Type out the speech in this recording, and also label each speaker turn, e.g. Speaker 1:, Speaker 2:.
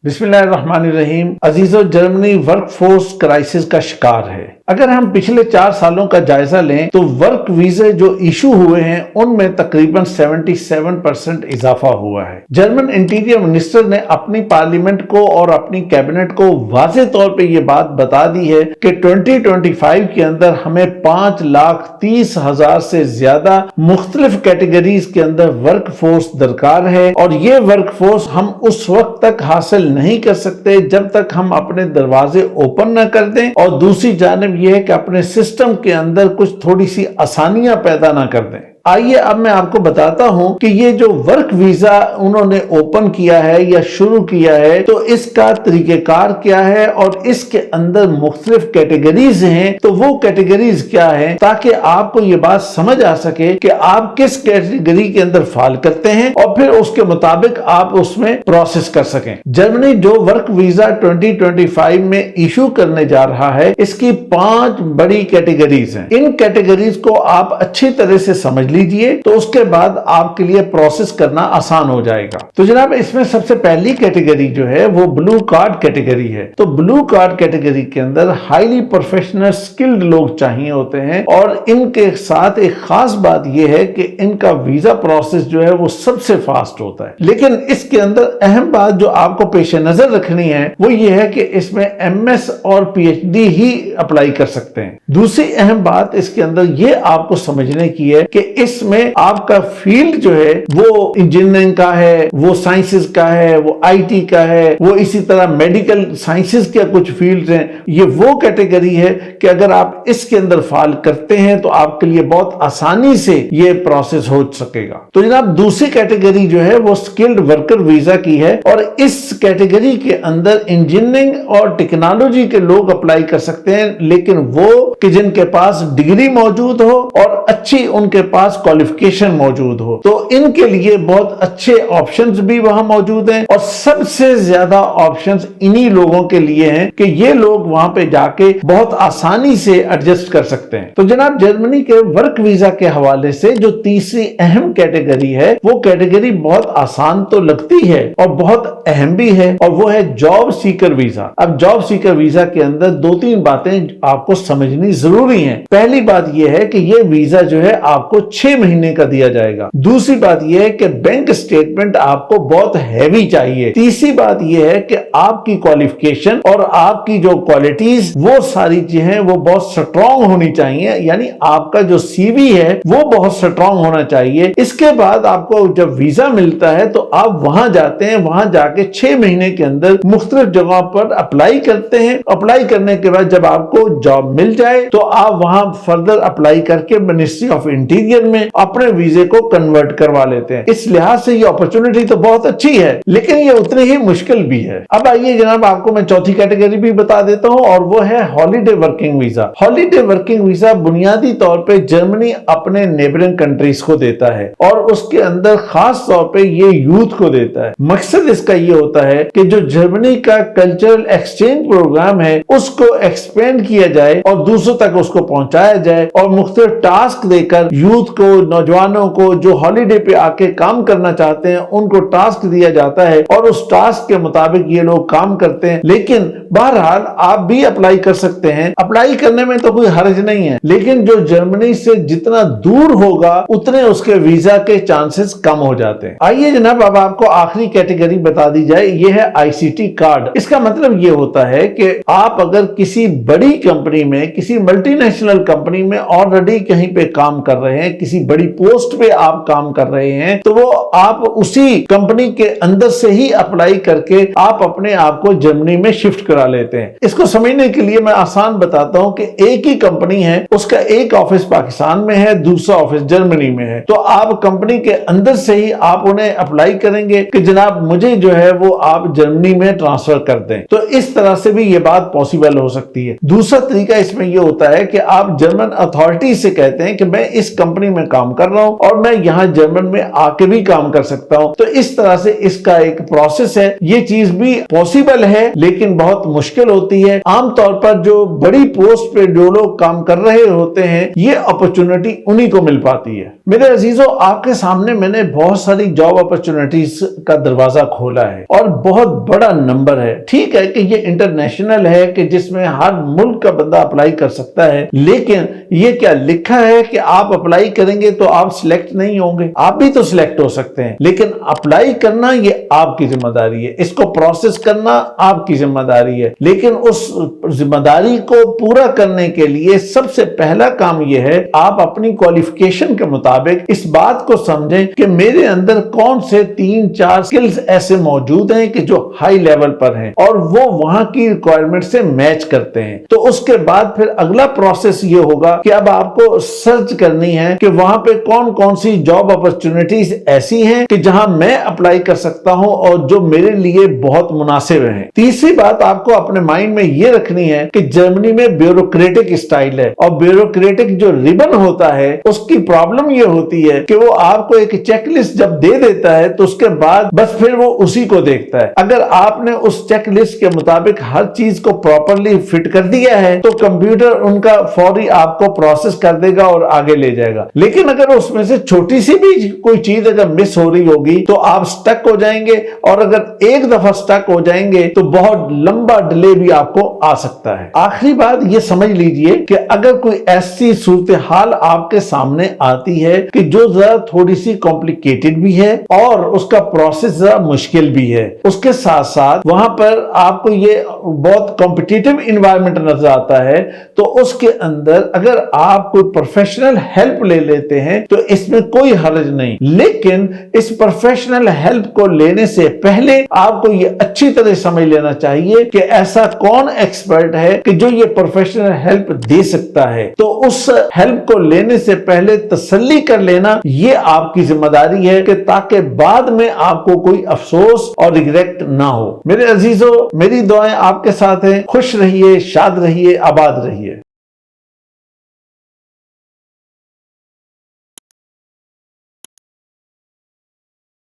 Speaker 1: बिस्मिल्लाहिर्रहमानिर्रहीम। अजीजो, Germany workforce crisis का शिकार है। अगर हम पिछले 4 सालों का जायजा लें तो वर्क वीजे जो इशू हुए हैं उनमें तकरीबन 77% इजाफा हुआ है। जर्मन इंटीरियर मिनिस्टर ने अपनी पार्लियामेंट को और अपनी कैबिनेट को वाज़ेह तौर पे ये बात बता दी है कि 2025 के अंदर हमें 5,30,000 से ज्यादा मुख्तलिफ कैटेगरीज के अंदर वर्क फोर्स दरकार है, और ये वर्क फोर्स हम उस वक्त तक हासिल नहीं कर सकते जब तक हम अपने दरवाजे ओपन न कर दें, और दूसरी जानिब यह है कि अपने सिस्टम के अंदर कुछ थोड़ी सी आसानियां पैदा ना कर दें। आइए अब मैं आपको बताता हूं कि ये जो वर्क वीजा उन्होंने ओपन किया है या शुरू किया है तो इसका तरीकेकार क्या है और इसके अंदर मुख्तलिफ कैटेगरीज हैं, तो वो कैटेगरीज क्या है ताकि आपको ये बात समझ आ सके कि आप किस कैटेगरी के अंदर फाल करते हैं और फिर उसके मुताबिक आप उसमें प्रोसेस कर सकें। जर्मनी जो वर्क वीजा 2025 में इशू करने जा रहा है, इसकी 5 बड़ी कैटेगरीज हैं। इन कैटेगरीज को आप अच्छी तरह से समझ लीजिए तो उसके बाद आपके लिए प्रोसेस करना आसान हो जाएगा। तो जनाब, इसमें सबसे पहली कैटेगरी जो है वो ब्लू कार्ड कैटेगरी है। तो ब्लू कार्ड कैटेगरी के अंदर हाईली प्रोफेशनल स्किल्ड लोग चाहिए होते हैं, और इनके साथ एक खास बात यह है कि इनका वीजा प्रोसेस जो है वो सबसे फास्ट होता है। लेकिन इसके अंदर अहम बात जो आपको पेश नजर रखनी है वो ये है कि इसमें MS और PhD ही अप्लाई कर सकते हैं। दूसरी अहम बात इसके अंदर ये आपको समझने की है कि इसमें आपका फील्ड जो है वो इंजीनियरिंग का है, वो साइंसेस का है, वो IT का है, वो इसी तरह मेडिकल साइंसेस के कुछ फील्ड्स हैं। ये वो कैटेगरी है कि अगर आप इसके अंदर फाल करते हैं तो आपके लिए बहुत आसानी से ये प्रोसेस हो सकेगा। तो जनाब, दूसरी कैटेगरी जो है वो स्किल्ड वर्कर वीजा की है, और इस कैटेगरी के अंदर इंजीनियरिंग और टेक्नोलॉजी के लोग अप्लाई कर सकते हैं, लेकिन वो कि जिनके पास डिग्री मौजूद हो और अच्छी उनके पास क्वालिफिकेशन मौजूद हो। तो इनके लिए बहुत अच्छे ऑप्शंस भी वहां मौजूद हैं, और सबसे ज्यादा ऑप्शंस इन्हीं लोगों के लिए हैं कि ये लोग वहां पे जाके बहुत आसानी से एडजस्ट कर सकते हैं। तो जनाब, जर्मनी के वर्क वीजा के हवाले से जो तीसरी अहम कैटेगरी है वो कैटेगरी बहुत आसान तो लगती है और बहुत अहम भी है, और वो है जॉब सीकर वीजा। अब जॉब सीकर वीजा के अंदर 2-3 बातें आपको समझनी जरूरी हैं। पहली बात यह है कि यह वीजा जो है आपको 6 महीने का दिया जाएगा। दूसरी बात यह है कि बैंक स्टेटमेंट आपको बहुत हैवी चाहिए। तीसरी बात यह है कि आपकी क्वालिफिकेशन और आपकी जो क्वालिटीज वो सारी चीजें वो बहुत स्ट्रॉन्ग होनी चाहिए, यानी आपका जो CV है वो बहुत स्ट्रॉन्ग होना चाहिए। इसके बाद आपको जब वीजा मिलता है तो आप वहां जाते हैं, वहां जाके 6 महीने के अंदर मुख्तलिफ जगहों पर अप्लाई करते हैं। अप्लाई करने के बाद जब आपको जॉब मिल जाए तो आप वहां फर्दर अप्लाई करके मिनिस्ट्री ऑफ इंटीरियर में अपने वीजे को कन्वर्ट करवा लेते हैं। इस लिहाज से ये अपॉर्चुनिटी तो बहुत अच्छी है, लेकिन ये उतनी ही मुश्किल भी है। अब आइए जनाब, आपको मैं चौथी कैटेगरी भी बता देता हूं, और वो है holiday working visa. Holiday working visa बुनियादी तौर पे जर्मनी अपने नेबरिंग कंट्रीज को देता है, और उसके अंदर खास तौर पे ये यूथ को देता है। मकसद इसका ये होता है कि जो जर्मनी का कल्चरल एक्सचेंज प्रोग्राम है उसको एक्सपेंड किया जाए और दूसरों तक उसको पहुंचाया जाए, और मुख्तलिफ टास्क देकर यूथ को, नौजवानों को जो हॉलीडे पे आके काम करना चाहते हैं उनको टास्क दिया जाता है, और उस टास्क के मुताबिक ये लोग काम करते हैं। लेकिन बहरहाल आप भी अप्लाई कर सकते हैं, अप्लाई करने में तो कोई हर्ज नहीं है, लेकिन जो जर्मनी से जितना दूर होगा उतने उसके वीजा के चांसेस कम हो जाते हैं। आइए जनाब, अब आपको आखिरी कैटेगरी बता दी जाए, ये है ICT कार्ड। इसका मतलब ये होता है कि आप अगर किसी बड़ी कंपनी में, किसी मल्टीनेशनल कंपनी में ऑलरेडी कहीं पे काम कर रहे हैं, किसी बड़ी पोस्ट पे आप काम कर रहे हैं, तो वो आप उसी कंपनी के अंदर से ही अप्लाई करके आप अपने आप को जर्मनी में शिफ्ट करा लेते हैं। इसको समझने के लिए मैं आसान बताता हूं कि एक ही कंपनी है, उसका एक ऑफिस पाकिस्तान में है, दूसरा ऑफिस जर्मनी में है। तो आप कंपनी के अंदर से ही आप उन्हें अप्लाई करेंगे कि जनाब मुझे जो है वो आप जर्मनी में ट्रांसफर कर दें। तो इस तरह से भी ये बात पॉसिबल हो सकती है। दूसरा तरीका इसमें यह होता है कि आप जर्मन अथॉरिटी से कहते हैं कि मैं इस कंपनी में काम कर रहा हूं और मैं यहाँ जर्मन में आके भी काम कर सकता हूं। तो इस तरह से इसका एक प्रोसेस है। ये चीज भी पॉसिबल है लेकिन बहुत मुश्किल होती है। आमतौर पर जो बड़ी पोस्ट पे जो लोग काम कर रहे होते हैं, ये अपॉर्चुनिटी उन्हीं को मिल पाती है। मेरे अजीजों, आपके सामने मैंने बहुत सारी जॉब अपॉर्चुनिटीज का दरवाजा खोला है और बहुत बड़ा नंबर है। ठीक है कि ये इंटरनेशनल है कि जिसमें हर मुल्क का बंदा अप्लाई कर सकता है, लेकिन ये क्या लिखा है कि आप अप्लाई करेंगे तो आप सिलेक्ट नहीं होंगे? आप भी तो सिलेक्ट हो सकते हैं, लेकिन अप्लाई करना ये आपकी जिम्मेदारी है, इसको प्रोसेस करना आपकी जिम्मेदारी है। लेकिन उस जिम्मेदारी को पूरा करने के लिए सबसे पहला काम यह है, आप अपनी क्वालिफिकेशन के मुताबिक इस बात को समझें कि मेरे अंदर कौन से 3-4 स्किल्स ऐसे मौजूद हैं कि जो हाई लेवल पर हैं और वो वहां की रिक्वायरमेंट से मैच करते हैं। तो उसके बाद फिर अगला प्रोसेस ये होगा कि अब आपको सर्च करनी है कि वहां पे कौन कौन सी जॉब अपॉर्चुनिटीज ऐसी हैं कि जहां मैं अप्लाई कर सकता हूं और जो मेरे लिए बहुत मुनासिब है। तीसरी बात आपको अपने माइंड में ये रखनी है कि जर्मनी में ब्यूरोक्रेटिक स्टाइल है और ब्यूरोक्रेटिक जो रिबन होता है उसकी प्रॉब्लम ये होती है कि वो आपको एक चेकलिस्ट जब दे देता है तो उसके बाद बस फिर वो उसी को देखता है। अगर आपने उस चेकलिस्ट के मुताबिक हर चीज को प्रॉपरली फिट कर दिया है तो कंप्यूटर उनका फौरी आपको प्रोसेस कर देगा और आगे ले जाएगा। लेकिन अगर उसमें से छोटी सी भी कोई चीज अगर मिस हो रही होगी तो आप स्टक हो जाएंगे और अगर एक दफा स्टक हो जाएंगे तो बहुत लंबा डिले भी आपको आ सकता है। आखिरी बात ये समझ लीजिए कि अगर कोई ऐसी सूरत हाल आपके सामने आती है कि जो जरा थोड़ी सी कॉम्प्लिकेटेड भी है और उसका प्रोसेस जरा मुश्किल भी है, उसके साथ साथ वहां पर आपको ये बहुत कॉम्पिटिटिव इन्वायरमेंट नजर आता है, तो उसके अंदर अगर आप कोई प्रोफेशनल हेल्प ले लेते हैं तो इसमें कोई हर्ज नहीं। लेकिन इस प्रोफेशनल हेल्प को लेने से पहले आपको ये अच्छी तरह समझ लेना चाहिए कि ऐसा कौन एक्सपर्ट है कि जो ये प्रोफेशनल हेल्प दे सकता है। तो उस हेल्प को लेने से पहले तसल्ली कर लेना ये आपकी जिम्मेदारी है कि ताकि बाद में आपको कोई अफसोस और रिग्रेट ना हो। मेरे अजीजों, मेरी दुआएं आपके साथ हैं। खुश रहिए, शाद रहिए, आबाद रहिए।